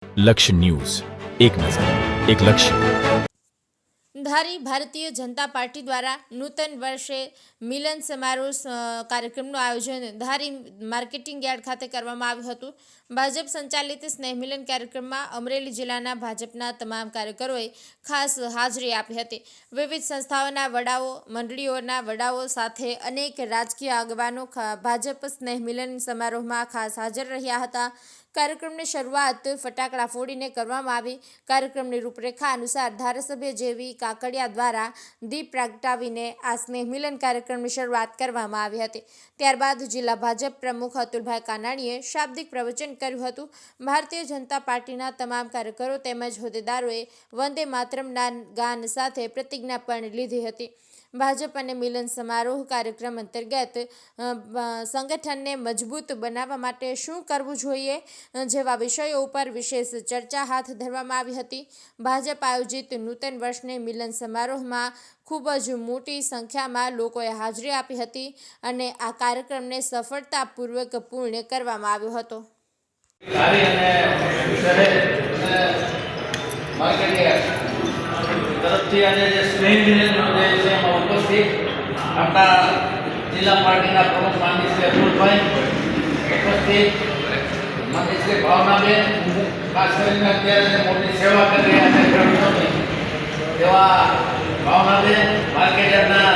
લક્ષ્ય ન્યૂઝ, એક નજર, એક લક્ષ્ય. ધારી ભારતીય જનતા પાર્ટી દ્વારા નૂતન વર્ષે મિલન સમારોહ કાર્યક્રમનું આયોજન ધારી માર્કેટિંગ યાર્ડ ખાતે કરવામાં આવ્યું હતું. ભાજપ સંચાલિત સ્નેહ મિલન કાર્યક્રમમાં અમરેલી જિલ્લાના ભાજપના તમામ કાર્યકરોએ ખાસ હાજરી આપી હતી. વિવિધ સંસ્થાઓના વડાઓ, મંડળીઓના વડાઓ સાથે અનેક રાજકીય આગેવાનો ભાજપ સ્નેહ મિલન સમારોહમાં ખાસ હાજર રહ્યા હતા. કાર્યક્રમની શરૂઆત ફટાકડા ફોડીને કરવામાં આવી. કાર્યક્રમની રૂપરેખા અનુસાર ધારાસભ્ય જેવી કાકડિયા દ્વારા દીપ પ્રગટાવીને આ સ્નેહ મિલન કાર્યક્રમની શરૂઆત કરવામાં આવી હતી. ત્યારબાદ જિલ્લા ભાજપ પ્રમુખ અતુલભાઈ કાનાણીએ શાબ્દિક પ્રવચન કર્યું હતું. ભારતીય જનતા પાર્ટીના તમામ કાર્યકરો તેમજ હોદ્દેદારોએ વંદે માતરમના ગાન સાથે પ્રતિજ્ઞા પણ લીધી હતી. ભાજપ અને મિલન સમારોહ કાર્યક્રમ અંતર્ગત સંગઠનને મજબૂત બનાવવા માટે શું કરવું જોઈએ જેવા વિષયો ઉપર વિશેષ ચર્ચા હાથ ધરવામાં આવી હતી. ભાજપ આયોજિત નૂતન વર્ષને મિલન સમારોહમાં ખૂબ જ મોટી સંખ્યામાં લોકોએ હાજરી આપી હતી અને આ કાર્યક્રમને સફળતાપૂર્વક પૂર્ણ કરવામાં આવ્યો હતો. તરફથી આજે જે સ્નેહ મિલનનો જે છે એમાં ઉપસ્થિત આપણા જિલ્લા પાર્ટીના પ્રમુખ માનનીય શ્રી અતુલભાઈ, ઉપસ્થિત માનનીય શ્રી ભાવનાબેન, ખાસ કરીને અત્યારે મોટી સેવા કરી રહ્યા છે ખેડૂતોની તેવા ભાવનાબેન, માર્કેટના